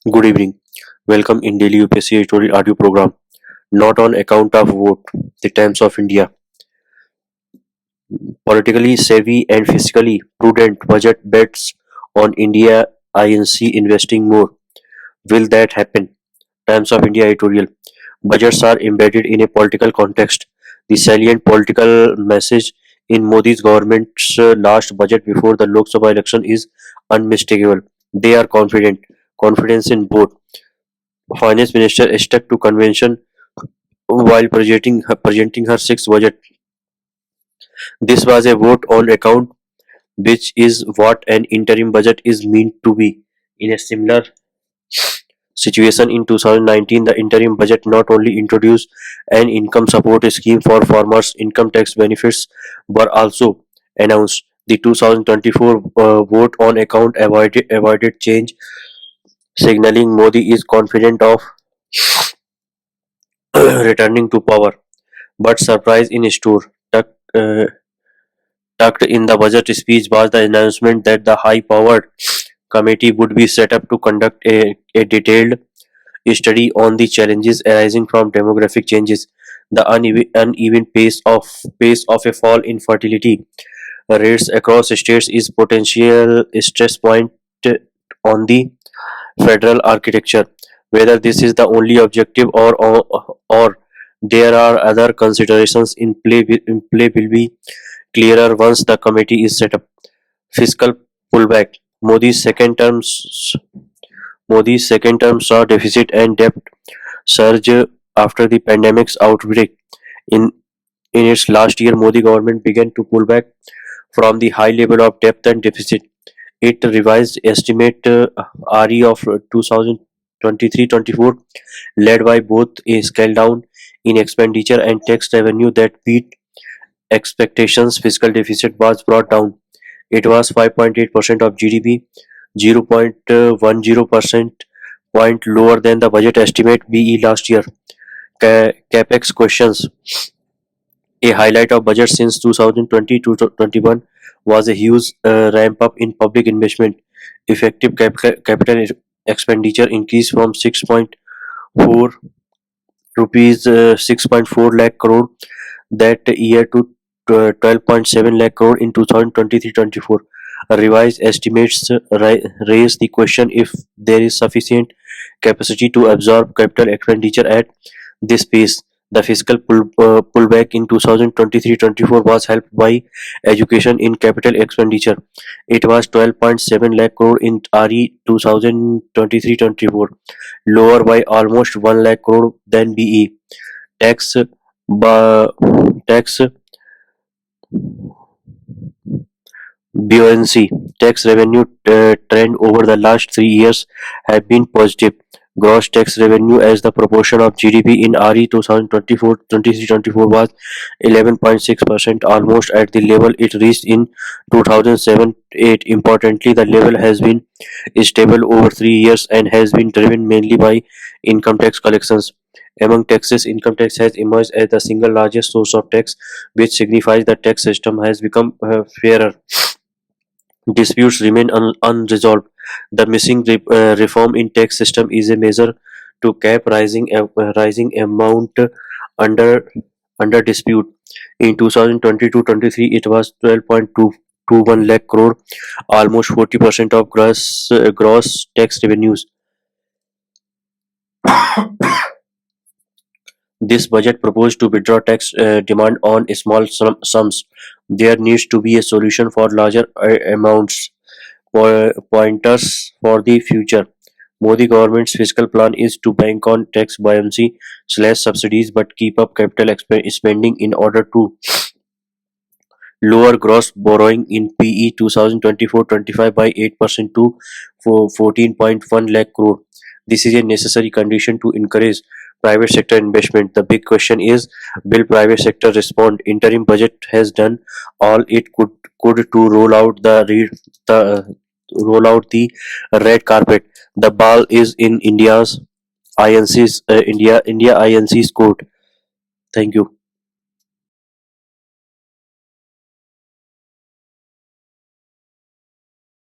Good evening. Welcome in daily UPSC editorial audio program. Not on account of vote, the Times of India. Politically savvy and fiscally prudent budget bets on India INC investing more. Will that happen? Times of India editorial. Budgets are embedded in a political context. The salient political message in Modi's government's last budget before the Lok Sabha election is unmistakable. They are confident. Confidence in both. Finance Minister stuck to convention while presenting her sixth budget. This was a vote on account, which is what an interim budget is meant to be. In a similar situation in 2019, the interim budget not only introduced an income support scheme for farmers' income tax benefits, but also announced the 2024 vote on account avoided change, signaling Modi is confident of returning to power. But surprise in store. Tucked in the budget speech was the announcement that the high-powered committee would be set up to conduct a detailed study on the challenges arising from demographic changes, the uneven pace of a fall in fertility rates across states is potential stress point on the federal architecture. Whether this is the only objective or there are other considerations in play will be clearer once the committee is set up. Fiscal pullback. Modi's second term saw deficit and debt surge after the pandemic's outbreak. In in its last year, Modi government began to pull back from the high level of debt and deficit. It revised estimate RE of 2023-24, led by both a scale down in expenditure and tax revenue that beat expectations. Fiscal deficit was brought down. It was 5.8% of GDP, 0.10% point lower than the budget estimate BE last year. Capex questions. A highlight of budget since 2020 to 21 was a huge ramp up in public investment. Effective capital expenditure increased from 6.4 rupees 6.4 lakh crore that year to 12.7 lakh crore in 2023-24. Revised estimates raise the question if there is sufficient capacity to absorb capital expenditure at this pace. The fiscal pullback in 2023-24 was helped by education in capital expenditure. It was 12.7 lakh crore in RE 2023-24, lower by almost 1 lakh crore than BE. Tax tax buoyancy. Tax revenue trend over the last 3 years have been positive. Gross tax revenue as the proportion of GDP in RE 2024 was 11.6%, almost at the level it reached in 2007-8. Importantly, the level has been stable over 3 years and has been driven mainly by income tax collections. Among taxes, income tax has emerged as the single largest source of tax, which signifies the tax system has become fairer. Disputes remain unresolved. The missing reform in tax system is a measure to cap rising amount under under dispute. In 2022-23, it was 12.221 lakh crore, almost 40% of gross tax revenues. This budget proposed to withdraw tax demand on small sums. There needs to be a solution for larger amounts. Pointers for the future. Modi government's fiscal plan is to bank on tax buoyancy slash subsidies but keep up capital spending in order to lower gross borrowing in PE 2024-25 by 8% to 14.1 lakh crore. This is a necessary condition to encourage private sector investment. The big question is, will private sector respond? Interim budget has done all it could to roll out the red carpet. The ball is in India INC's court. Thank you.